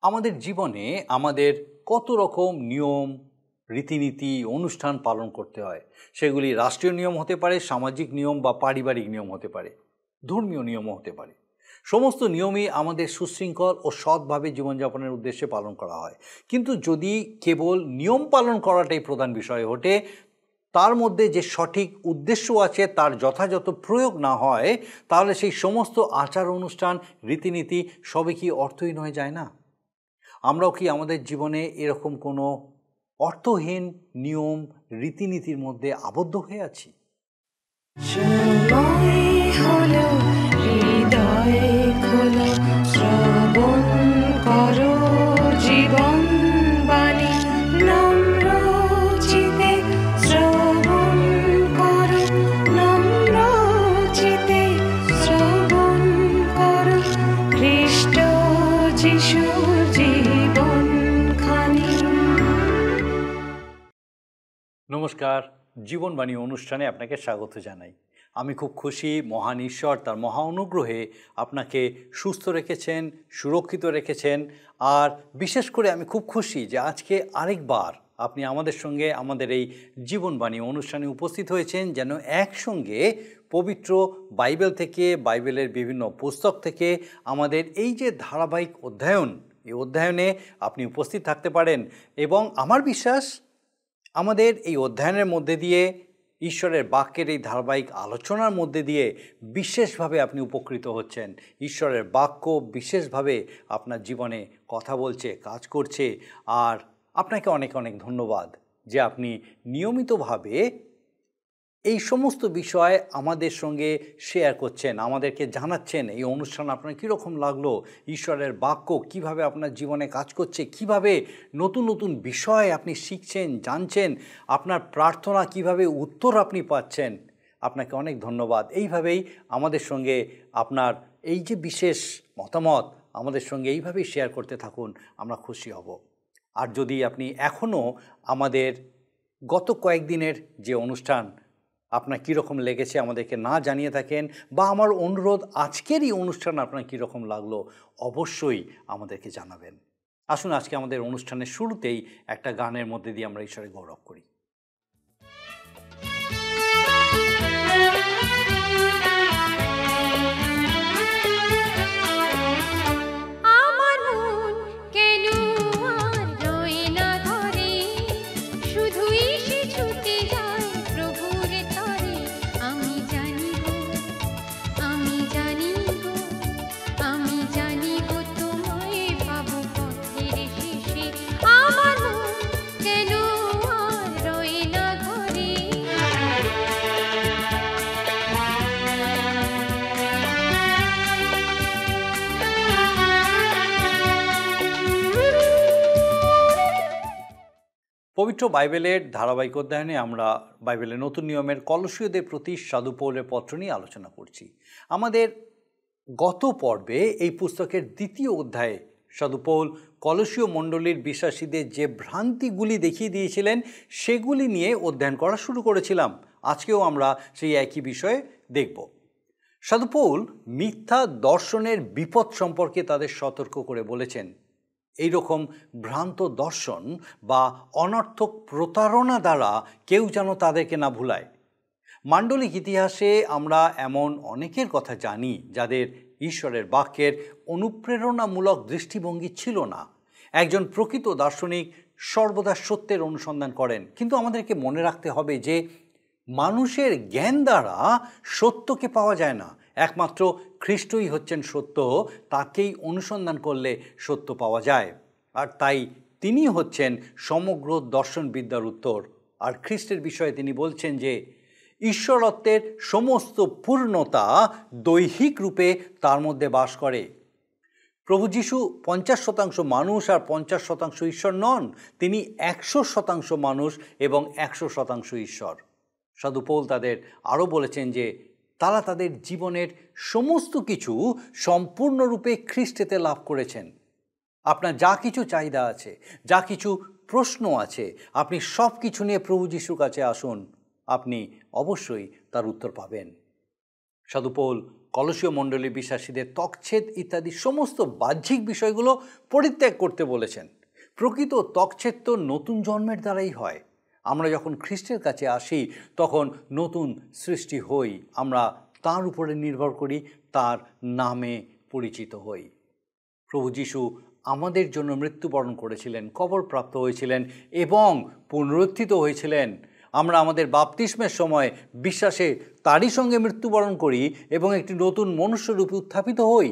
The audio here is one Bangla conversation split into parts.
আমাদের জীবনে আমাদের কত রকম নিয়ম, রীতিনীতি, অনুষ্ঠান পালন করতে হয়। সেগুলি রাষ্ট্রীয় নিয়ম হতে পারে, সামাজিক নিয়ম বা পারিবারিক নিয়ম হতে পারে, ধর্মীয় নিয়মও হতে পারে। সমস্ত নিয়মই আমাদের সুশৃঙ্খল ও সৎভাবে জীবনযাপনের উদ্দেশ্যে পালন করা হয়। কিন্তু যদি কেবল নিয়ম পালন করাটাই প্রধান বিষয় ওঠে, তার মধ্যে যে সঠিক উদ্দেশ্য আছে তার যথাযথ প্রয়োগ না হয়, তাহলে সেই সমস্ত আচার অনুষ্ঠান, রীতিনীতি সবই কি অর্থহীন হয়ে যায় না? আমরাও কি আমাদের জীবনে এরকম কোনো অর্থহীন নিয়ম, রীতিনীতির মধ্যে আবদ্ধ হয়ে আছি? নমস্কার, জীবনবাণী অনুষ্ঠানে আপনাকে স্বাগত জানাই। আমি খুব খুশি মহান ঈশ্বর তার মহা অনুগ্রহে আপনাকে সুস্থ রেখেছেন, সুরক্ষিত রেখেছেন। আর বিশেষ করে আমি খুব খুশি যে আজকে আরেকবার আপনি আমাদের সঙ্গে আমাদের এই জীবনবাণী অনুষ্ঠানে উপস্থিত হয়েছেন, যেন একসঙ্গে পবিত্র বাইবেল থেকে, বাইবেলের বিভিন্ন পুস্তক থেকে আমাদের এই যে ধারাবাহিক অধ্যয়ন, এই অধ্যয়নে আপনি উপস্থিত থাকতে পারেন। এবং আমার বিশ্বাস আমাদের এই অধ্যয়নের মধ্যে দিয়ে, ঈশ্বরের বাক্যের এই ধারাবাহিক আলোচনার মধ্যে দিয়ে বিশেষভাবে আপনি উপকৃত হচ্ছেন। ঈশ্বরের বাক্য বিশেষভাবে আপনার জীবনে কথা বলছে, কাজ করছে। আর আপনাকে অনেক অনেক ধন্যবাদ যে আপনি নিয়মিতভাবে এই সমস্ত বিষয় আমাদের সঙ্গে শেয়ার করছেন, আমাদেরকে জানাচ্ছেন এই অনুষ্ঠান আপনার কীরকম লাগলো, ঈশ্বরের বাক্য কিভাবে আপনার জীবনে কাজ করছে, কিভাবে নতুন নতুন বিষয় আপনি শিখছেন, জানছেন, আপনার প্রার্থনা কিভাবে উত্তর আপনি পাচ্ছেন। আপনাকে অনেক ধন্যবাদ। এইভাবেই আমাদের সঙ্গে আপনার এই যে বিশেষ মতামত আমাদের সঙ্গে এইভাবেই শেয়ার করতে থাকুন, আমরা খুশি হব। আর যদি আপনি এখনও আমাদের গত কয়েকদিনের যে অনুষ্ঠান আপনার কীরকম লেগেছে আমাদেরকে না জানিয়ে থাকেন, বা আমার অনুরোধ আজকের এই অনুষ্ঠান আপনার কীরকম লাগলো, অবশ্যই আমাদেরকে জানাবেন। আসুন আজকে আমাদের অনুষ্ঠানের শুরুতেই একটা গানের মধ্যে দিয়ে আমরা ঈশ্বরের গৌরব করি। পবিত্র বাইবেলের ধারাবাহিক অধ্যয়নে আমরা বাইবেলের নতুন নিয়মের কলসীয়দের প্রতি সাধু পৌলের পত্র নিয়ে আলোচনা করছি। আমাদের গত পর্বে এই পুস্তকের দ্বিতীয় অধ্যায়ে সাধু পৌল কলসীয় মণ্ডলীর বিশ্বাসীদের যে ভ্রান্তিগুলি দেখিয়ে দিয়েছিলেন সেগুলি নিয়ে অধ্যয়ন করা শুরু করেছিলাম। আজকেও আমরা সেই একই বিষয়ে দেখব। সাধু পৌল মিথ্যা দর্শনের বিপদ সম্পর্কে তাদের সতর্ক করে বলেছেন। এই রকম ভ্রান্ত দর্শন বা অনর্থক প্রতারণা দ্বারা কেউ যেন তাদেরকে না ভুলায়। মান্ডলিক ইতিহাসে আমরা এমন অনেকের কথা জানি যাদের ঈশ্বরের বাক্যের অনুপ্রেরণামূলক দৃষ্টিভঙ্গি ছিল না। একজন প্রকৃত দার্শনিক সর্বদা সত্যের অনুসন্ধান করেন, কিন্তু আমাদেরকে মনে রাখতে হবে যে মানুষের জ্ঞান দ্বারা সত্যকে পাওয়া যায় না। একমাত্র খ্রিস্টই হচ্ছেন সত্য, তাকেই অনুসন্ধান করলে সত্য পাওয়া যায়। আর তাই তিনি হচ্ছেন সমগ্র দর্শনবিদ্যার উত্তর। আর খ্রিস্টের বিষয়ে তিনি বলছেন যে ঈশ্বরত্বের সমস্ত পূর্ণতা দৈহিক রূপে তার মধ্যে বাস করে। প্রভু যীশু 50% মানুষ আর 50% ঈশ্বর নন, তিনি 100% মানুষ এবং 100% ঈশ্বর। সাধু পৌল তাদের আরও বলেছেন যে তারা তাদের জীবনের সমস্ত কিছু সম্পূর্ণরূপে খ্রিস্টেতে লাভ করেছেন। আপনার যা কিছু চাহিদা আছে, যা কিছু প্রশ্ন আছে, আপনি সব কিছু নিয়ে প্রভু যীশুর কাছে আসুন, আপনি অবশ্যই তার উত্তর পাবেন। সাধু পৌল কলসীয় মণ্ডলী বিশ্বাসীদের ত্বকচ্ছেদ ইত্যাদি সমস্ত বাহ্যিক বিষয়গুলো পরিত্যাগ করতে বলেছেন। প্রকৃত ত্বকচ্ছেদ তো নতুন জন্মের দ্বারাই হয়। আমরা যখন খ্রিস্টের কাছে আসি তখন নতুন সৃষ্টি হই, আমরা তার উপরে নির্ভর করি, তার নামে পরিচিত হই। প্রভু যীশু আমাদের জন্য মৃত্যুবরণ করেছিলেন, কবরপ্রাপ্ত হয়েছিলেন এবং পুনরুত্থিত হয়েছিলেন। আমরা আমাদের বাপ্তিস্মের সময় বিশ্বাসে তারই সঙ্গে মৃত্যুবরণ করি এবং একটি নতুন মনুষ্যরূপে উত্থাপিত হই।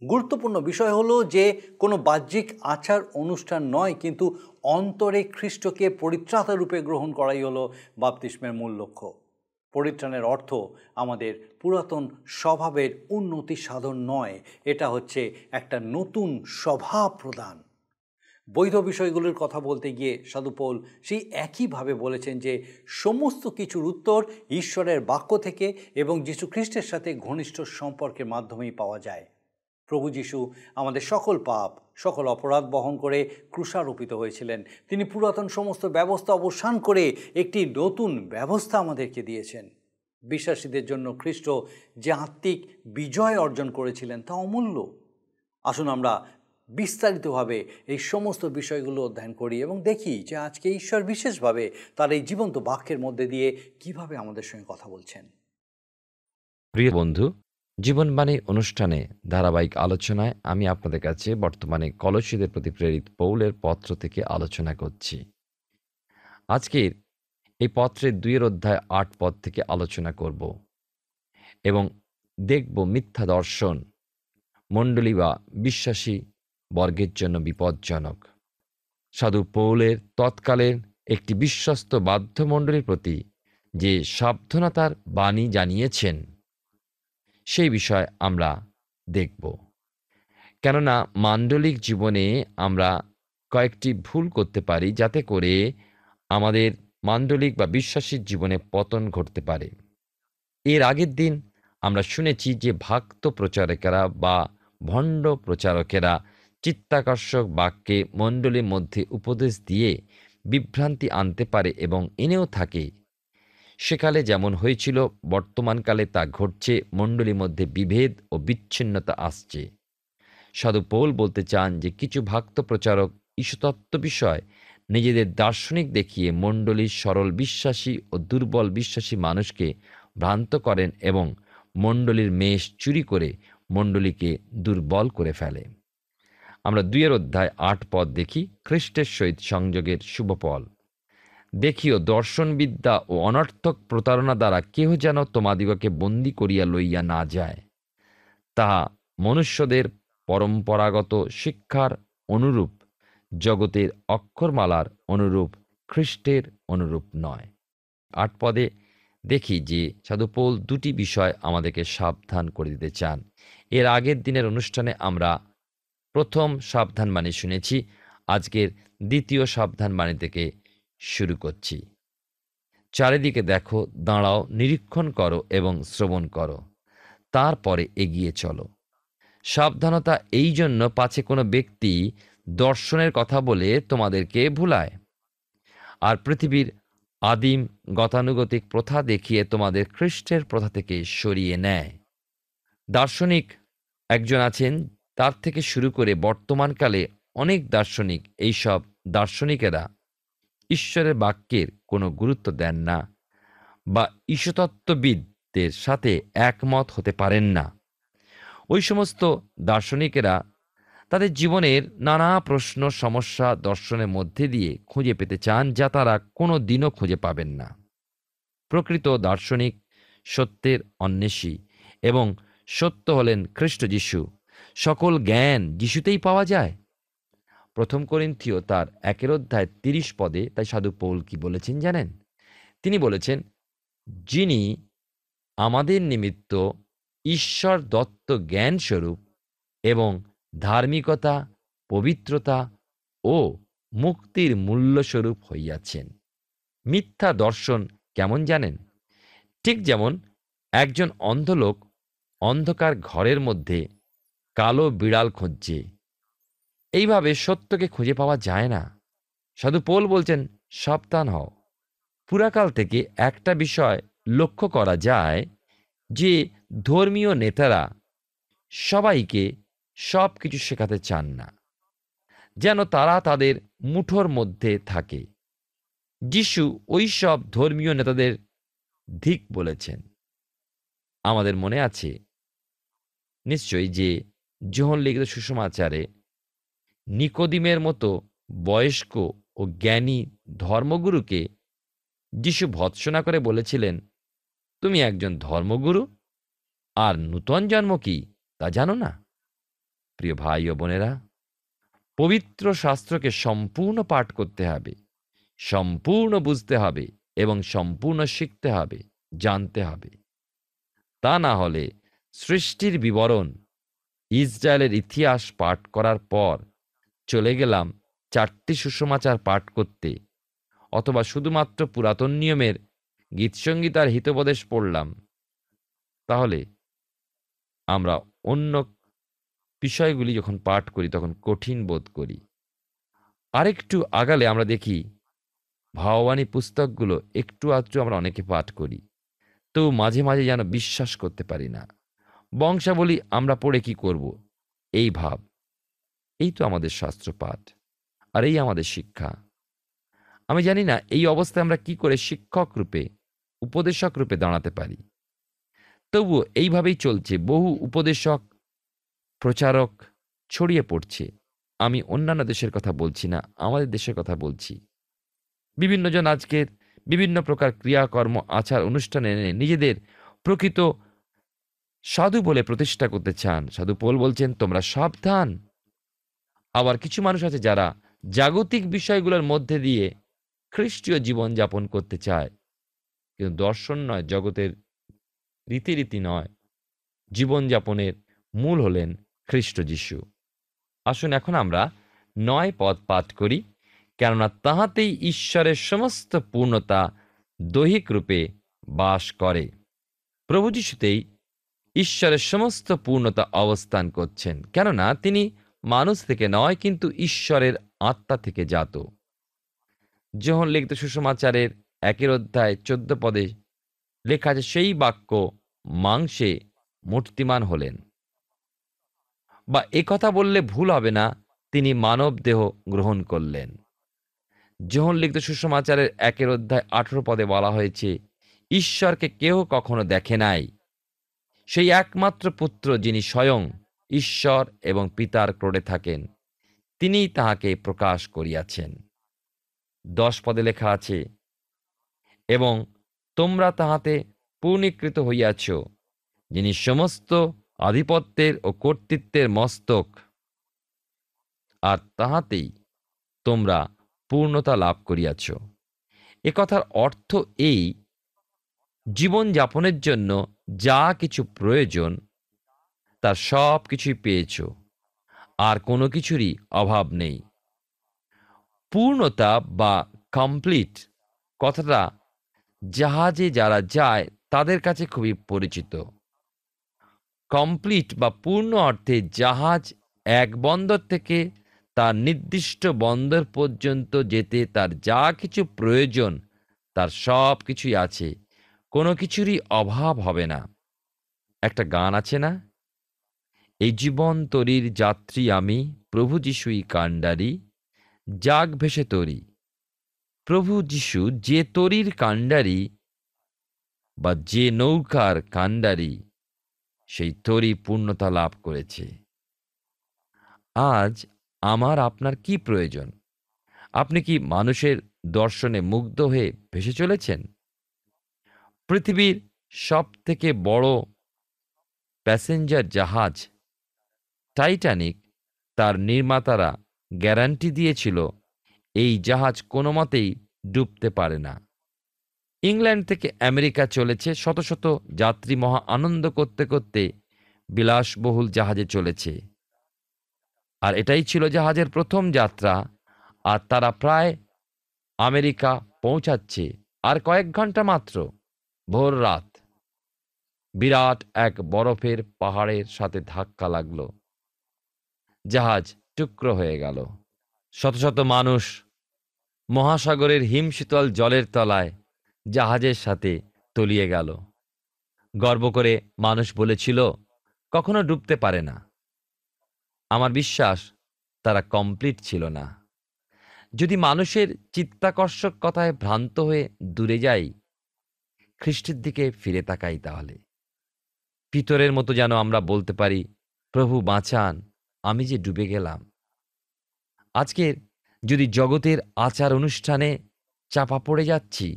গুরুত্বপূর্ণ বিষয় হলো যে কোনো বাহ্যিক আচার অনুষ্ঠান নয়, কিন্তু অন্তরে খ্রিস্টকে পরিত্রাতা রূপে গ্রহণ করাই হলো বাপ্তিস্মের মূল লক্ষ্য। পরিত্রাণের অর্থ আমাদের পুরাতন স্বভাবের উন্নতি সাধন নয়, এটা হচ্ছে একটা নতুন স্বভাব প্রদান। বৈধ বিষয়গুলোর কথা বলতে গিয়ে সাধু পৌল সেই একইভাবে বলেছেন যে সমস্ত কিছুর উত্তর ঈশ্বরের বাক্য থেকে এবং যীশু খ্রিস্টের সাথে ঘনিষ্ঠ সম্পর্কের মাধ্যমেই পাওয়া যায়। প্রভু যীশু আমাদের সকল পাপ, সকল অপরাধ বহন করে ক্রুশারোপিত হয়েছিলেন। তিনি পুরাতন সমস্ত ব্যবস্থা অবসান করে একটি নতুন ব্যবস্থা আমাদেরকে দিয়েছেন। বিশ্বাসীদের জন্য খ্রিস্ট যে আত্মিক বিজয় অর্জন করেছিলেন তা অমূল্য। আসুন আমরা বিস্তারিতভাবে এই সমস্ত বিষয়গুলো অধ্যয়ন করি এবং দেখি যে আজকে ঈশ্বর বিশেষভাবে তার এই জীবন্ত বাক্যের মধ্যে দিয়ে কিভাবে আমাদের সঙ্গে কথা বলছেন। প্রিয় বন্ধু, জীবনবাণী অনুষ্ঠানে ধারাবাহিক আলোচনায় আমি আপনাদের কাছে বর্তমানে কলসীদের প্রতি প্রেরিত পৌলের পত্র থেকে আলোচনা করছি। আজকের এই পত্রের 2 অধ্যায় 8 পদ থেকে আলোচনা করব এবং দেখব মিথ্যা দর্শন মণ্ডলী বা বিশ্বাসী বর্গের জন্য বিপজ্জনক। সাধু পৌলের তৎকালের একটি বিশ্বস্ত বাধ্য মণ্ডলীর প্রতি যে সাবধানতার বাণী জানিয়েছেন সেই বিষয় আমরা দেখব। কেননা মান্ডলিক জীবনে আমরা কয়েকটি ভুল করতে পারি যাতে করে আমাদের মান্ডলিক বা বিশ্বাসীর জীবনে পতন ঘটতে পারে। এর আগের দিন আমরা শুনেছি যে ভ্রান্ত প্রচারকেরা বা ভণ্ড প্রচারকেরা চিত্তাকর্ষক বাক্যে মণ্ডলীর মধ্যে উপদেশ দিয়ে বিভ্রান্তি আনতে পারে এবং এনেও থাকে। সেকালে যেমন হয়েছিল বর্তমানকালে তা ঘটছে, মণ্ডলীর মধ্যে বিভেদ ও বিচ্ছিন্নতা আসছে। সাধু পৌল বলতে চান যে কিছু ভ্রান্ত প্রচারক ঈশ্বরতত্ত্ব বিষয় নিজেদের দার্শনিক দেখিয়ে মণ্ডলীর সরল বিশ্বাসী ও দুর্বল বিশ্বাসী মানুষকে ভ্রান্ত করেন এবং মণ্ডলীর মেষ চুরি করে মণ্ডলীকে দুর্বল করে ফেলে। আমরা 2 অধ্যায় 8 পদ দেখি, খ্রিস্টের সহিত সংযোগের শুভফল। দেখিও দর্শনবিদ্যা ও অনর্থক প্রতারণা দ্বারা কেহ যেন তোমাদিগকে বন্দী করিয়া লইয়া না যায়। তাহা মনুষ্যদের পরম্পরাগত শিক্ষার অনুরূপ, জগতের অক্ষরমালার অনুরূপ, খ্রিস্টের অনুরূপ নয়। 8 পদে দেখি যে সাধু পৌল 2টি বিষয় আমাদেরকে সাবধান করে দিতে চান। এর আগের দিনের অনুষ্ঠানে আমরা প্রথম সাবধান বাণী শুনেছি, আজকের দ্বিতীয় সাবধান বাণী থেকে শুরু করছি। চারিদিকে দেখো, দাঁড়াও, নিরীক্ষণ করো এবং শ্রবণ করো, তারপরে এগিয়ে চলো। সাবধানতা এই জন্য পাছে কোনো ব্যক্তি দর্শনের কথা বলে তোমাদেরকে ভুলায় আর পৃথিবীর আদিম গতানুগতিক প্রথা দেখিয়ে তোমাদের খ্রিস্টের প্রথা থেকে সরিয়ে নেয়। দার্শনিক একজন আছেন, তার থেকে শুরু করে বর্তমানকালে অনেক দার্শনিক, এইসব দার্শনিকেরা ঈশ্বরের বাক্যের কোনো গুরুত্ব দেন না বা ঈশ্বরতত্ত্ববিদদের সাথে একমত হতে পারেন না। ওই সমস্ত দার্শনিকেরা তাদের জীবনের নানা প্রশ্ন সমস্যা দর্শনের মধ্যে দিয়ে খুঁজে পেতে চান, যা তারা কোনো দিনও খুঁজে পাবেন না। প্রকৃত দার্শনিক সত্যের অন্বেষী এবং সত্য হলেন খ্রিস্ট যীশু। সকল জ্ঞান যীশুতেই পাওয়া যায়। 1 করিন্থীয় তার 1 অধ্যায় 30 পদে তাই সাধু পৌল কি বলেছেন জানেন? তিনি বলেছেন, যিনি আমাদের নিমিত্ত ঈশ্বর দত্ত জ্ঞান স্বরূপ এবং ধার্মিকতা, পবিত্রতা ও মুক্তির মূল্যস্বরূপ হইয়াছেন। মিথ্যা দর্শন কেমন জানেন? ঠিক যেমন একজন অন্ধ লোক অন্ধকার ঘরের মধ্যে কালো বিড়াল খুঁজছে, এইভাবে সত্যকে খুঁজে পাওয়া যায় না। সাধু পৌল বলছেন, সাবধান হও। পুরাকাল থেকে একটা বিষয় লক্ষ্য করা যায় যে ধর্মীয় নেতারা সবাইকে সব কিছু শেখাতে চান না, যেন তারা তাদের মুঠোর মধ্যে থাকে। যিশু ওই সব ধর্মীয় নেতাদের ধিক বলেছেন। আমাদের মনে আছে নিশ্চয়ই যে যোহন লিখিত সুসমাচারে নিকোদিমের মতো বয়স্ক ও জ্ঞানী ধর্মগুরুকে যিশু ভৎসনা করে বলেছিলেন, তুমি একজন ধর্মগুরু আর নূতন জন্ম কি তা জানো না? প্রিয় ভাই ও বোনেরা, পবিত্র শাস্ত্রকে সম্পূর্ণ পাঠ করতে হবে, সম্পূর্ণ বুঝতে হবে এবং সম্পূর্ণ শিখতে হবে, জানতে হবে। তা না হলে সৃষ্টির বিবরণ, ইসরায়েলের ইতিহাস পাঠ করার পর চলে গেলাম 4টি সুসমাচার পাঠ করতে, অথবা শুধুমাত্র পুরাতন নিয়মের গীতসঙ্গীত আর হিতোপদেশ পড়লাম, তাহলে আমরা অন্য বিষয়গুলি যখন পাঠ করি তখন কঠিন বোধ করি। আরেকটু আগালে আমরা দেখি ভাববাণী পুস্তকগুলো একটু আধটু আমরা অনেকে পাঠ করি, তো মাঝে মাঝে যেন বিশ্বাস করতে পারি না। বংশাবলী আমরা পড়ে কি করব, এই ভাব। এই তো আমাদের শাস্ত্র পাঠ, আর এই আমাদের শিক্ষা। আমি জানি না এই অবস্থায় আমরা কি করে শিক্ষক রূপে, উপদেশক রূপে দাঁড়াতে পারি। তবুও এইভাবেই চলছে, বহু উপদেশক, প্রচারক ছড়িয়ে পড়ছে। আমি অন্যান্য দেশের কথা বলছি না, আমাদের দেশের কথা বলছি। বিভিন্ন জন আজকের বিভিন্ন প্রকার ক্রিয়াকর্ম, আচার অনুষ্ঠানে এনে নিজেদের প্রকৃত সাধু বলে প্রতিষ্ঠা করতে চান। সাধু পৌল বলছেন, তোমরা সাবধান। আবার কিছু মানুষ আছে যারা জাগতিক বিষয়গুলোর মধ্যে দিয়ে খ্রিস্টীয় জীবন যাপন করতে চায়, কিন্তু দর্শন নয়, জগতের রীতিরীতি নয়, জীবনযাপনের মূল হলেন খ্রিস্ট যিশু। আসুন এখন আমরা 9 পদ পাঠ করি। কেননা তাহাতেই ঈশ্বরের সমস্ত পূর্ণতা দৈহিক রূপে বাস করে। প্রভু যিশুতেই ঈশ্বরের সমস্ত পূর্ণতা অবস্থান করছেন, কেননা তিনি মানুষ থেকে নয়, কিন্তু ঈশ্বরের আত্মা থেকে জাত। যোহন লিখিত সুসমাচারের 1 অধ্যায় 14 পদে লেখা আছে, সেই বাক্য মাংসে মূর্তিমান হলেন। বা একথা বললে ভুল হবে না, তিনি মানব দেহ গ্রহণ করলেন। যোহন লিখিত সুসমাচারের 1 অধ্যায় 18 পদে বলা হয়েছে, ঈশ্বরকে কেহ কখনো দেখে নাই, সেই একমাত্র পুত্র যিনি স্বয়ং ঈশ্বর এবং পিতার ক্রোড়ে থাকেন, তিনিই তাহাকে প্রকাশ করিয়াছেন। 10 পদে লেখা আছে, এবং তোমরা তাহাতে পূর্ণীকৃত হইয়াছ, যিনি সমস্ত আধিপত্যের ও কর্তৃত্বের মস্তক, আর তাহাতেই তোমরা পূর্ণতা লাভ করিয়াছ। একথার অর্থ এই, জীবন যাপনের জন্য যা কিছু প্রয়োজন তার সব কিছুই পেয়েছ, আর কোনো কিছুরই অভাব নেই। পূর্ণতা বা কমপ্লিট কথাটা জাহাজে যারা যায় তাদের কাছে খুবই পরিচিত। কমপ্লিট বা পূর্ণ অর্থে জাহাজ এক বন্দর থেকে তার নির্দিষ্ট বন্দর পর্যন্ত যেতে তার যা কিছু প্রয়োজন তার সব কিছুই আছে, কোনো কিছুরই অভাব হবে না। একটা গান আছে না, এই জীবন তরীর যাত্রী আমি, প্রভু যিশুই কাণ্ডারি, জাগ ভেসে তরি। প্রভু যিশু যে তরীর কাণ্ডারি বা যে নৌকার কাণ্ডারি, সেই তরী পূর্ণতা লাভ করেছে। আজ আমার আপনার কি প্রয়োজন? আপনি কি মানুষের দর্শনে মুগ্ধ হয়ে ভেসে চলেছেন? পৃথিবীর সব থেকে বড় প্যাসেঞ্জার জাহাজ টাইটানিক, তার নির্মাতারা গ্যারান্টি দিয়েছিল এই জাহাজ কোনো মতেই ডুবতে পারে না। ইংল্যান্ড থেকে আমেরিকা চলেছে, শত শত যাত্রী মহা আনন্দ করতে করতে বিলাসবহুল জাহাজে চলেছে। আর এটাই ছিল জাহাজের প্রথম যাত্রা, আর তারা প্রায় আমেরিকা পৌঁছাচ্ছে আর কয়েক ঘন্টা মাত্র। ভোর রাত, বিরাট এক বরফের পাহাড়ের সাথে ধাক্কা লাগলো, জাহাজ টুকরো হয়ে গেল। শত শত মানুষ মহাসাগরের হিমশীতল জলের তলায় জাহাজের সাথে তলিয়ে গেল। গর্ব করে মানুষ বলেছিল কখনো ডুবতে পারে না। আমার বিশ্বাস তারা কমপ্লিট ছিল না। যদি মানুষের চিত্তাকর্ষক কথায় ভ্রান্ত হয়ে দূরে যাই, খ্রিস্টের দিকে ফিরে তাকাই, তাহলে পিতরের মতো যেন আমরা বলতে পারি, প্রভু বাঁচান, আমি যে ডুবে গেলাম। আজকের যদি জগতের আচার অনুষ্ঠানে চাপা পড়ে যাচ্ছি,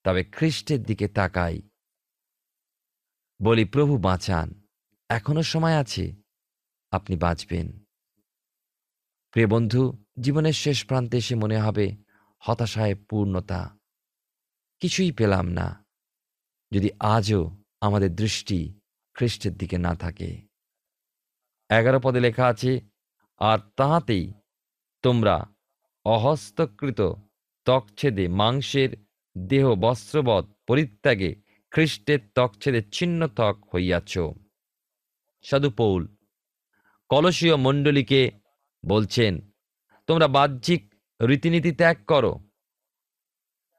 তবে খ্রিস্টের দিকে তাকাই, বলি প্রভু বাঁচান, এখনো সময় আছে, আপনি বাঁচবেন। প্রিয় বন্ধু, জীবনের শেষ প্রান্তে এসে মনে হবে হতাশায় পূর্ণতা, কিছুই পেলাম না, যদি আজও আমাদের দৃষ্টি খ্রিস্টের দিকে না থাকে। 11 পদে লেখা আছে, আর তাহাতেই তোমরা অহস্তকৃত ত্বকছেদে মাংসের দেহ বস্ত্রবৎ পরিত্যাগে খ্রিস্টের ত্বকছেদে ছিন্ন ত্বক হইয়াছ। সাধু পৌল কলসীয় মণ্ডলীকে বলছেন, তোমরা বাহ্যিক রীতিনীতি ত্যাগ করো।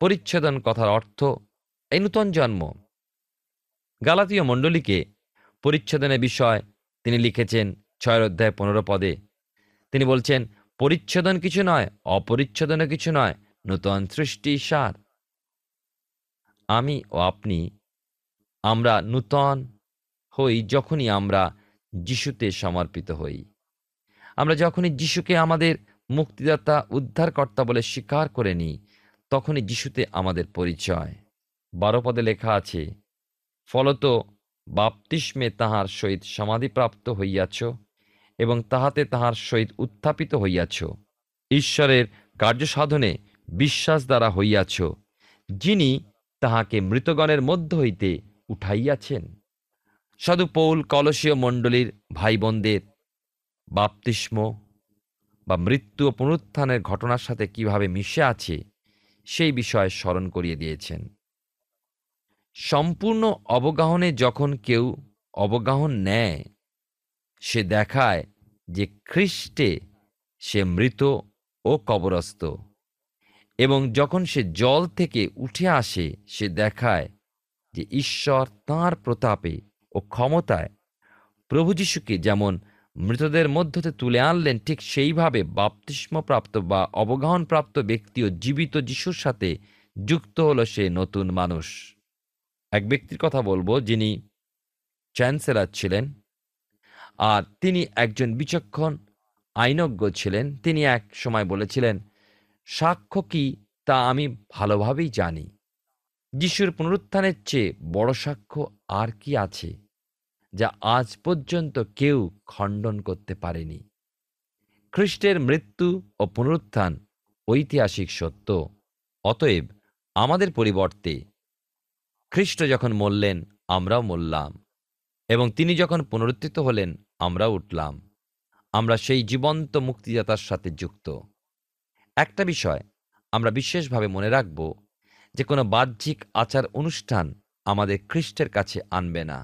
পরিচ্ছেদন কথার অর্থ এই নূতন জন্ম। গালাতীয় মণ্ডলীকে পরিচ্ছেদনের বিষয় তিনি লিখেছেন 6 অধ্যায় 15 পদে। তিনি বলছেন, পরিচ্ছেদন কিছু নয়, অপরিচ্ছেদনও কিছু নয়, নূতন সৃষ্টি সার। আমি ও আপনি, আমরা নূতন হই যখনই আমরা যিশুতে সমর্পিত হই। আমরা যখনই যিশুকে আমাদের মুক্তিদাতা উদ্ধারকর্তা বলে স্বীকার করে নিই, তখনই যিশুতে আমাদের পরিচয়। 12 পদে লেখা আছে, ফলত বাপ্তিস্মে তাহার সহিত সমাধিপ্রাপ্ত হইয়াছ এবং তাহাতে তাহার সহিত উত্থাপিত হইয়াছ, ঈশ্বরের কার্যসাধনে বিশ্বাস দ্বারা হইয়াছ, যিনি তাহাকে মৃতগণের মধ্য হইতে উঠাইয়াছেন। সাধু পৌল কলসীয় মণ্ডলীর ভাই বোনদের বাপ্তিস্ম বা মৃত্যু ও পুনরুত্থানের ঘটনার সাথে কিভাবে মিশে আছে সেই বিষয়ে স্মরণ করিয়ে দিয়েছেন। সম্পূর্ণ অবগাহনে যখন কেউ অবগাহন নেয়, সে দেখায় যে খ্রিস্টে সে মৃত ও কবরস্থ, এবং যখন সে জল থেকে উঠে আসে, সে দেখায় যে ঈশ্বর তাঁর প্রতাপে ও ক্ষমতায় প্রভু যীশুকে যেমন মৃতদের মধ্য হতে তুলে আনলেন, ঠিক সেইভাবে বাপ্তিস্মপ্রাপ্ত বা অবগাহনপ্রাপ্ত ব্যক্তিও জীবিত যিশুর সাথে যুক্ত হলো সে নতুন মানুষ। এক ব্যক্তির কথা বলবো যিনি চ্যান্সেলর ছিলেন, আর তিনি একজন বিচক্ষণ আইনজ্ঞ ছিলেন। তিনি এক সময় বলেছিলেন, সাক্ষ্য কি তা আমি ভালোভাবেই জানি। যিশুর পুনরুত্থানের চেয়ে বড় সাক্ষ্য আর কি আছে, যা আজ পর্যন্ত কেউ খণ্ডন করতে পারেনি। খ্রিস্টের মৃত্যু ও পুনরুত্থান ঐতিহাসিক সত্য। অতএব আমাদের পরিবর্তে খ্রিস্ট যখন মরলেন, আমরাও মরলাম, এবং তিনি যখন পুনরুত্থিত হলেন, আমরাও উঠলাম। আমরা সেই জীবন্ত মুক্তিদাতার সাথে যুক্ত। একটা বিষয় আমরা বিশেষভাবে মনে রাখব, যে কোনো বাহ্যিক আচার অনুষ্ঠান আমাদের খ্রিস্টের কাছে আনবে না।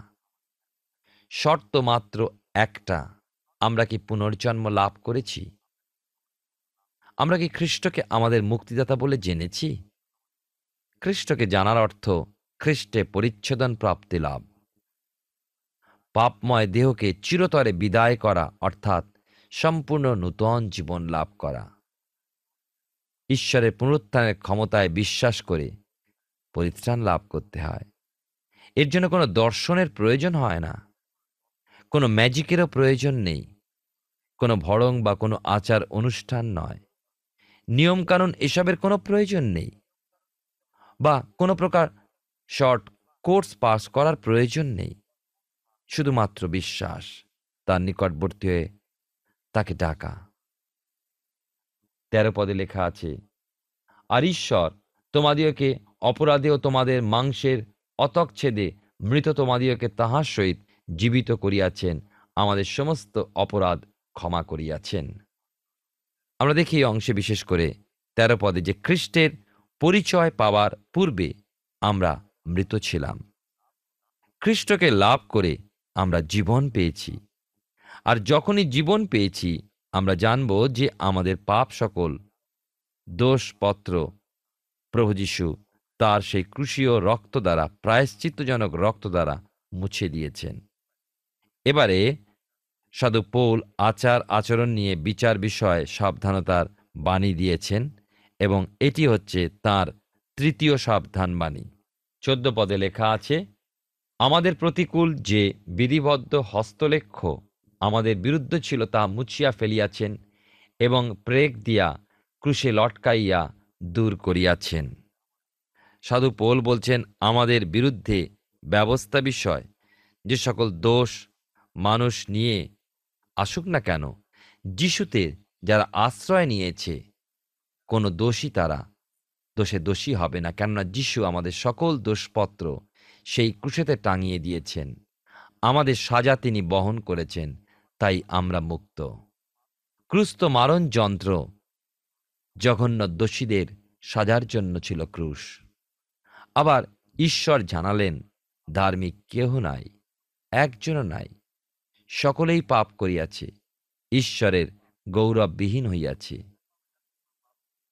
শর্ত মাত্র একটা, আমরা কি পুনর্জন্ম লাভ করেছি? আমরা কি খ্রিস্টকে আমাদের মুক্তিদাতা বলে জেনেছি? খ্রিস্টকে জানার অর্থ খ্রিস্টে পরিচ্ছেদন প্রাপ্তি লাভ, পাপময় দেহকে চিরতরে বিদায় করা, অর্থাৎ সম্পূর্ণ নূতন জীবন লাভ করা। ঈশ্বরের পুনরুত্থানের ক্ষমতায় বিশ্বাস করে পরিত্রাণ লাভ করতে হয়। এর জন্য কোনো দর্শনের প্রয়োজন হয় না, কোনো ম্যাজিকেরও প্রয়োজন নেই, কোনো ভড়ং বা কোনো আচার অনুষ্ঠান নয়, নিয়মকানুন এসবের কোনো প্রয়োজন নেই, বা কোনো প্রকার শর্ট কোর্স পাস করার প্রয়োজন নেই। শুধুমাত্র বিশ্বাস, তার নিকটবর্তী হয়ে তাকে ডাকা। 13 পদে লেখা আছে, আর ঈশ্বর তোমাদিওকে অপরাধে ও তোমাদের মাংসের অতকছেদে মৃত তোমাদিওকে তাহার সহিত জীবিত করিয়াছেন, আমাদের সমস্ত অপরাধ ক্ষমা করিয়াছেন। আমরা দেখি এই অংশে বিশেষ করে 13 পদে যে খ্রিস্টের পরিচয় পাওয়ার পূর্বে আমরা মৃত ছিলাম। খ্রিস্টকে লাভ করে আমরা জীবন পেয়েছি, আর যখনই জীবন পেয়েছি, আমরা জানব যে আমাদের পাপ সকল দোষপত্র প্রভু যীশু তার সেই ক্রুশীয় রক্ত দ্বারা, প্রায়শ্চিত্তজনক রক্ত দ্বারা মুছে দিয়েছেন। এবারে সাধু পৌল আচার আচরণ নিয়ে বিচার বিষয়ে সাবধানতার বাণী দিয়েছেন, এবং এটি হচ্ছে তার তৃতীয় সাবধান বাণী। 14 পদে লেখা আছে, আমাদের প্রতিকূল যে বিধিবদ্ধ হস্তলেখ্য আমাদের বিরুদ্ধে ছিল তা মুছিয়া ফেলিয়াছেন, এবং প্রেগ দিয়া ক্রুশে লটকাইয়া দূর করিয়াছেন। সাধু পৌল বলছেন, আমাদের বিরুদ্ধে ব্যবস্থা বিষয় যে সকল দোষ মানুষ নিয়ে আসুক না কেন, যিশুতে যারা আশ্রয় নিয়েছে, কোনো দোষী তারা দোষে দোষী হবে না, কেননা যিশু আমাদের সকল দোষপত্র সেই ক্রুশেতে টাঙিয়ে দিয়েছেন। আমাদের সাজা তিনি বহন করেছেন, তাই আমরা মুক্ত। ক্রুশ তো মারণ যন্ত্র, জঘন্য দোষীদের সাজার জন্য ছিল ক্রুশ। আবার ঈশ্বর জানালেন, ধার্মিক কেহ নাই, একজনও নাই, সকলেই পাপ করিয়াছে, ঈশ্বরের গৌরববিহীন হইয়াছে।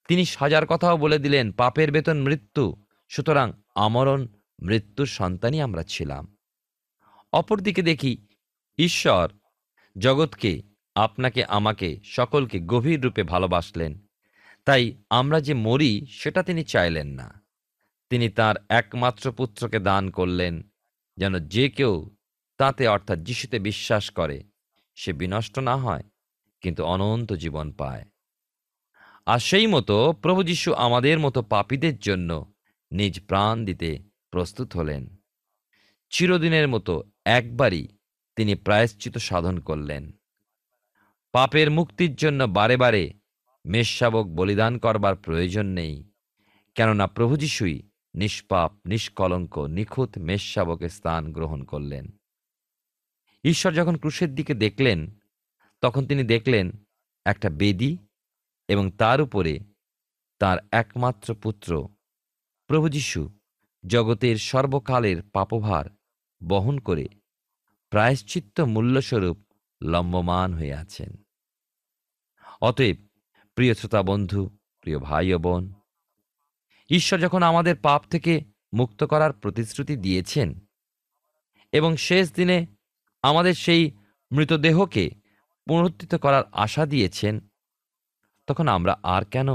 তিনি সাজার কথাও বলে দিলেন, পাপের বেতন মৃত্যু, সুতরাং আমরণ মৃত্যুর সন্তানই আমরা ছিলাম। অপরদিকে দেখি, ঈশ্বর জগৎকে, আপনাকে আমাকে সকলকে গভীর রূপে ভালোবাসলেন, তাই আমরা যে মরি সেটা তিনি চাইলেন না। তিনি তার একমাত্র পুত্রকে দান করলেন, যেন যে কেউ তাতে অর্থাৎ যিশুতে বিশ্বাস করে সে বিনষ্ট না হয়, কিন্তু অনন্ত জীবন পায়। আর সেই মতো প্রভু যীশু আমাদের মতো পাপীদের জন্য নিজ প্রাণ দিতে প্রস্তুত হলেন। চিরদিনের মতো একবারই তিনি প্রায়শ্চিত্ত সাধন করলেন। পাপের মুক্তির জন্য বারে বারে মেষশাবক বলিদান করবার প্রয়োজন নেই, কেননা প্রভু যীশুই নিষ্পাপ, নিষ্কলঙ্ক, নিখুঁত মেষশাবকের স্থান গ্রহণ করলেন। ঈশ্বর যখন ক্রুশের দিকে দেখলেন, তখন তিনি দেখলেন একটা বেদী, এবং তার উপরে তার একমাত্র পুত্র প্রভু যীশু জগতের সর্বকালের পাপভার বহন করে প্রায়শ্চিত্ত মূল্যস্বরূপ লম্বমান হয়ে আছেন। অতএব প্রিয় শ্রোতা বন্ধু, প্রিয় ভাই ও বোন, ঈশ্বর যখন আমাদের পাপ থেকে মুক্ত করার প্রতিশ্রুতি দিয়েছেন এবং শেষ দিনে আমাদের সেই মৃতদেহকে পুনরুত্থিত করার আশা দিয়েছেন, তখন আমরা আর কেন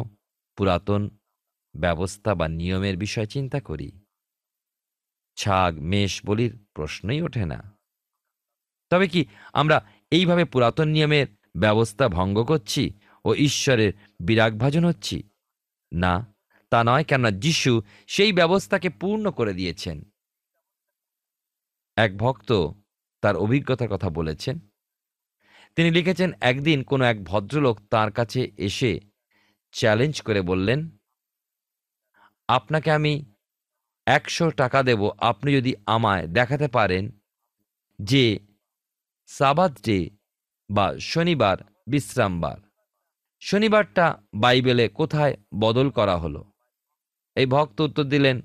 পুরাতন ব্যবস্থা বা নিয়মের বিষয় চিন্তা করি? ছাগ মেষ বলির প্রশ্নই ওঠে না। তবে কি আমরা এইভাবে পুরাতন নিয়মের ব্যবস্থা ভঙ্গ করছি ও ঈশ্বরের বিরাগভাজন হচ্ছি? না, তা নয়, কেননা যিশু সেই ব্যবস্থাকে পূর্ণ করে দিয়েছেন। এক ভক্ত তার অভিজ্ঞতার কথা বলেছেন। তিনি লিখেছেন, একদিন কোনো এক ভদ্রলোক তার কাছে এসে চ্যালেঞ্জ করে বললেন, আপনাকে আমি 100 টাকা দেব, আপনি যদি আমায় দেখাতে পারেন যে সাবাত ডে বা শনিবার বিশ্রামবার, শনিবারটা বাইবেলে কোথায় বদল করা হলো। এই ভক্ত উত্তর দিলেন,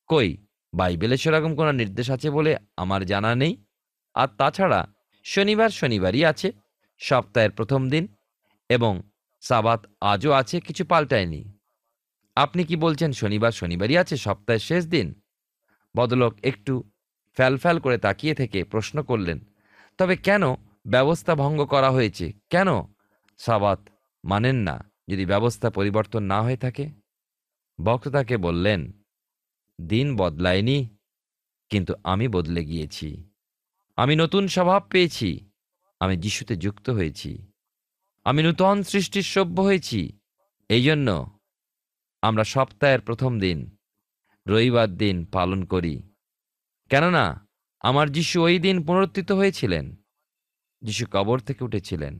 কই, বাইবেলে সেরকম কোনো নির্দেশ আছে বলে আমার জানা নেই, আর তাছাড়া শনিবার শনিবারই আছে, সপ্তাহের প্রথম দিন, এবং সাবাত আজও আছে, কিছু পাল্টায়নি। আপনি কি বলছেন শনিবার শনিবারই আছে, সপ্তাহের শেষ দিন? ভদ্রলোক একটু ফ্যালফ্যাল করে তাকিয়ে থেকে প্রশ্ন করলেন, তবে কেন ব্যবস্থা ভঙ্গ করা হয়েছে? কেন সাবাত মানেন না যদি ব্যবস্থা পরিবর্তন না হয়ে থাকে? ভক্ত তাকে বললেন, দিন বদলায়নি, কিন্তু আমি বদলে গিয়েছি। আমি নতুন স্বভাব পেয়েছি, আমি যিশুতে যুক্ত হয়েছি, আমি নূতন সৃষ্টির সভ্য হয়েছি। এই জন্য আমরা সপ্তাহের প্রথম দিন, রবিবার দিন পালন করি, কেননা আমার যিশু ওই দিন পুনরুত্থিত হয়েছিলেন। যিশু কবর থেকে উঠেছিলেন।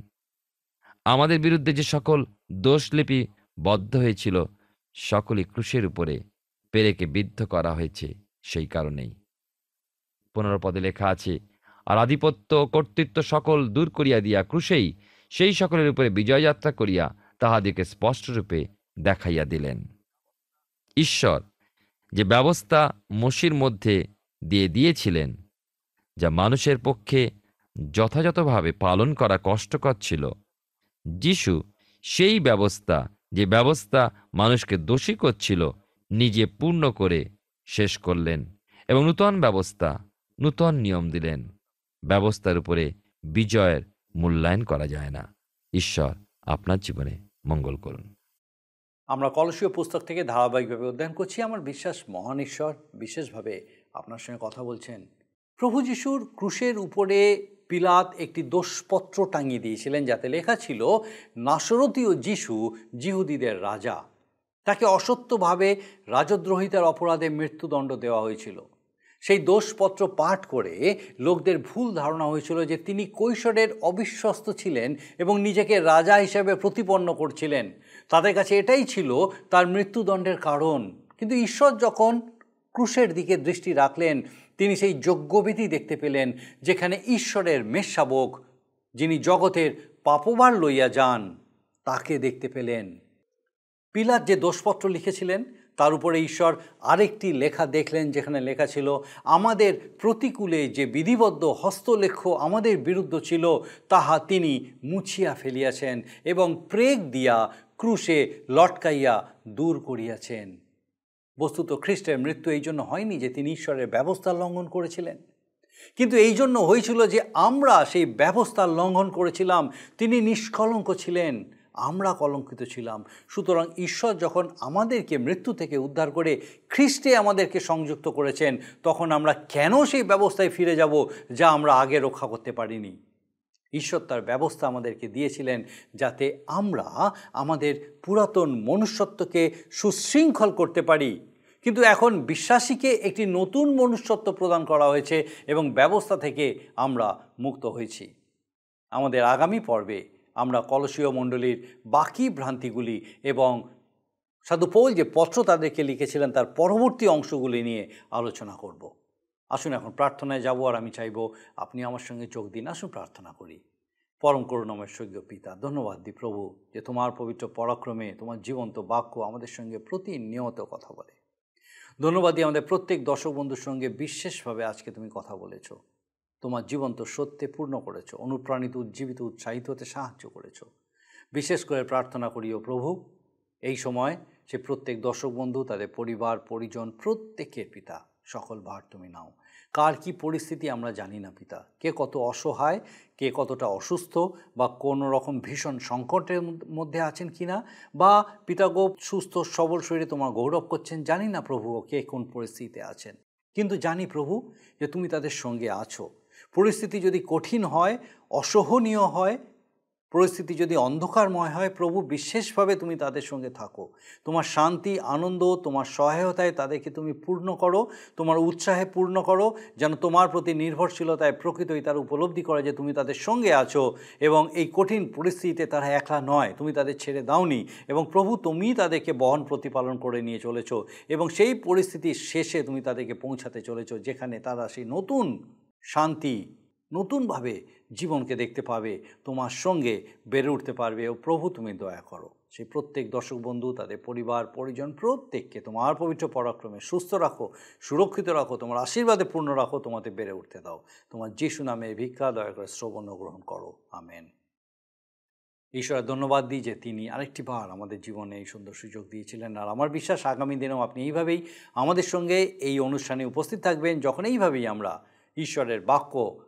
আমাদের বিরুদ্ধে যে সকল দোষলিপি বদ্ধ হয়েছিল, সকলই ক্রুশের উপরে পেরেকে বিদ্ধ করা হয়েছে। সেই কারণেই 15 পদে লেখা আছে, আর আধিপত্য ও কর্তৃত্ব সকল দূর করিয়া দিয়া ক্রুশেই সেই সকলের উপরে বিজয়যাত্রা করিয়া তাহাদিকে স্পষ্টরূপে দেখাইয়া দিলেন। ঈশ্বর যে ব্যবস্থা মসির মধ্যে দিয়ে দিয়েছিলেন, যা মানুষের পক্ষে যথাযথভাবে পালন করা কষ্টকর ছিল, যিশু সেই ব্যবস্থা, যে ব্যবস্থা মানুষকে দোষী করছিল, নিজে পূর্ণ করে শেষ করলেন এবং নূতন ব্যবস্থা, নূতন নিয়ম দিলেন। ব্যবস্থার উপরে বিজয়ের মূল্যায়ন করা যায় না। ঈশ্বর আপনার জীবনে মঙ্গল করুন। আমরা কলসীয় পুস্তক থেকে ধারাবাহিকভাবে অধ্যয়ন করছি। আমার বিশ্বাস মহান ঈশ্বর বিশেষভাবে আপনার সঙ্গে কথা বলছেন। প্রভু যিশুর ক্রুশের উপরে পিলাত একটি দোষপত্র টাঙিয়ে দিয়েছিলেন, যাতে লেখা ছিল, নাসরতীয় যিশু জিহুদীদের রাজা। তাকে অসত্যভাবে রাজদ্রোহিতার অপরাধে মৃত্যুদণ্ড দেওয়া হয়েছিল। সেই দোষপত্র পাঠ করে লোকদের ভুল ধারণা হয়েছিল যে তিনি কৈশোরের অবিশ্বস্ত ছিলেন এবং নিজেকে রাজা হিসেবে প্রতিপন্ন করছিলেন। তাদের কাছে এটাই ছিল তার মৃত্যুদণ্ডের কারণ। কিন্তু ঈশ্বর যখন ক্রুশের দিকে দৃষ্টি রাখলেন, তিনি সেই যজ্ঞবেদী দেখতে পেলেন, যেখানে ঈশ্বরের মেষশাবক, যিনি জগতের পাপভার লইয়া যান, তাকে দেখতে পেলেন। পিলাত যে দোষপত্র লিখেছিলেন তার উপরে ঈশ্বর আরেকটি লেখা দেখলেন, যেখানে লেখা ছিল, আমাদের প্রতিকূলে যে বিধিবদ্ধ হস্তলেখ আমাদের বিরুদ্ধ ছিল, তাহা তিনি মুছিয়া ফেলিয়াছেন এবং প্রেগ দিয়া ক্রুশে লটকাইয়া দূর করিয়াছেন। বস্তুত খ্রিস্টের মৃত্যু এই জন্য হয়নি যে তিনি ঈশ্বরের ব্যবস্থা লঙ্ঘন করেছিলেন, কিন্তু এই জন্য হয়েছিল যে আমরা সেই ব্যবস্থার লঙ্ঘন করেছিলাম। তিনি নিষ্কলঙ্ক ছিলেন, আমরা কলঙ্কিত ছিলাম। সুতরাং ঈশ্বর যখন আমাদেরকে মৃত্যু থেকে উদ্ধার করে খ্রিস্টে আমাদেরকে সংযুক্ত করেছেন, তখন আমরা কেন সেই ব্যবস্থায় ফিরে যাব যা আমরা আগে রক্ষা করতে পারিনি? ঈশ্বর তার ব্যবস্থা আমাদেরকে দিয়েছিলেন যাতে আমরা আমাদের পুরাতন মনুষ্যত্বকে সুশৃঙ্খল করতে পারি। কিন্তু এখন বিশ্বাসীকে একটি নতুন মনুষ্যত্ব প্রদান করা হয়েছে এবং ব্যবস্থা থেকে আমরা মুক্ত হয়েছি। আমাদের আগামী পর্বে আমরা কলসীয় মণ্ডলীর বাকি ভ্রান্তিগুলি এবং সাধু পৌল যে পত্র তাদেরকে লিখেছিলেন তার পরবর্তী অংশগুলি নিয়ে আলোচনা করব। আসুন এখন প্রার্থনায় যাব, আর আমি চাইব আপনি আমার সঙ্গে যোগ দিন। আসুন প্রার্থনা করি। পরম করুণাময় স্বর্গীয় পিতা, ধন্যবাদ দিই প্রভু যে তোমার পবিত্র পরাক্রমে তোমার জীবন্ত বাক্য আমাদের সঙ্গে প্রতিনিয়ত কথা বলে। ধন্যবাদ দিই আমাদের প্রত্যেক দর্শক বন্ধুর সঙ্গে বিশেষভাবে আজকে তুমি কথা বলেছ, তোমার জীবন্ত সত্যে পূর্ণ করেছো, অনুপ্রাণিত, উজ্জীবিত, উৎসাহিত হতে সাহায্য করেছো। বিশেষ করে প্রার্থনা করিও প্রভু, এই সময় সে প্রত্যেক দর্শক বন্ধু, তাদের পরিবার পরিজন, প্রত্যেকের পিতা সকল ভার তুমি নাও। কার কি পরিস্থিতি আমরা জানি না পিতা, কে কত অসহায়, কে কতটা অসুস্থ বা কোনো রকম ভীষণ সংকটের মধ্যে আছেন কিনা, বা পিতাগো সুস্থ সবল শরীরে তোমার গৌরব করছেন, জানি না প্রভু কে কোন পরিস্থিতিতে আছেন। কিন্তু জানি প্রভু যে তুমি তাদের সঙ্গে আছো। পরিস্থিতি যদি কঠিন হয়, অসহনীয় হয়, পরিস্থিতি যদি অন্ধকারময় হয়, প্রভু বিশেষভাবে তুমি তাদের সঙ্গে থাকো। তোমার শান্তি, আনন্দ, তোমার সহায়তায় তাদেরকে তুমি পূর্ণ করো, তোমার উৎসাহে পূর্ণ করো, যেন তোমার প্রতি নির্ভরশীলতায় প্রকৃতই তারা উপলব্ধি করে যে তুমি তাদের সঙ্গে আছো এবং এই কঠিন পরিস্থিতিতে তারা একলা নয়, তুমি তাদের ছেড়ে দাওনি এবং প্রভু তুমি তাদেরকে বহন প্রতিপালন করে নিয়ে চলেছো এবং সেই পরিস্থিতির শেষে তুমি তাদেরকে পৌঁছাতে চলেছো, যেখানে তারা সেই নতুন শান্তি, নতুনভাবে জীবনকে দেখতে পাবে, তোমার সঙ্গে বেড়ে উঠতে পারবে। ও প্রভু তুমি দয়া করো সেই প্রত্যেক দর্শক বন্ধু, তাদের পরিবার পরিজন প্রত্যেককে তোমার পবিত্র পরাক্রমে সুস্থ রাখো, সুরক্ষিত রাখো, তোমার আশীর্বাদে পূর্ণ রাখো, তোমাদের বেড়ে উঠতে দাও। তোমার যিশু নামে ভিক্ষা দয়া করে শ্রবণ গ্রহণ করো, আমেন। ঈশ্বরের ধন্যবাদ দিই যে তিনি আরেকটি বার আমাদের জীবনে এই সুন্দর সুযোগ দিয়েছিলেন। আর আমার বিশ্বাস আগামী দিনেও আপনি এইভাবেই আমাদের সঙ্গে এই অনুষ্ঠানে উপস্থিত থাকবেন, যখন এইভাবেই আমরা ঈশ্বরের বাক্য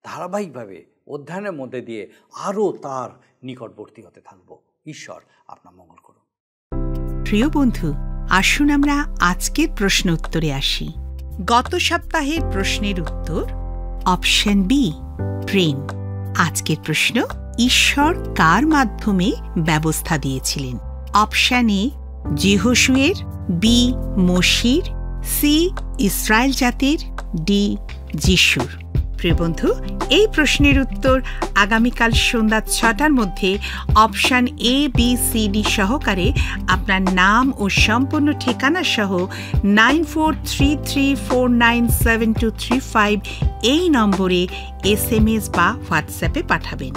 ধারাবাহিকভাবে অধ্যয়নের মধ্যে দিয়ে আরও তার নিকটবর্তী হতে থাকব। ঈশ্বর আপনার মঙ্গল করুন। প্রিয় বন্ধু, আসুন আমরা আজকের প্রশ্ন উত্তরে আসি। গত সপ্তাহের প্রশ্নের উত্তর অপশন বি, প্রেম। আজকের প্রশ্ন, ঈশ্বর কার মাধ্যমে ব্যবস্থা দিয়েছিলেন? অপশন এ যেহোশুয়ের, বি মশির, সি ইসরায়েল জাতির, ডি যিশুর। প্রিয় বন্ধু, এই প্রশ্নের উত্তর আগামীকাল সন্ধ্যা 6টার মধ্যে option A, B, C, D সহকারে আপনার নাম ও সম্পূর্ণ ঠিকানা সহ 9433497235 এই নম্বরে SMS বা হোয়াটসঅ্যাপে পাঠাবেন।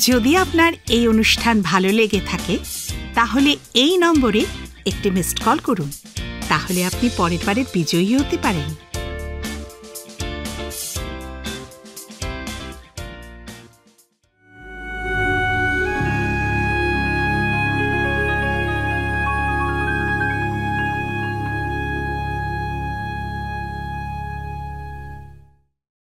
যদি আপনার এই অনুষ্ঠান ভালো লেগে থাকে তাহলে এই নম্বরে একটি মিসড কল করুন, তাহলে আপনি পরের বারে বিজয়ী হতে পারেন।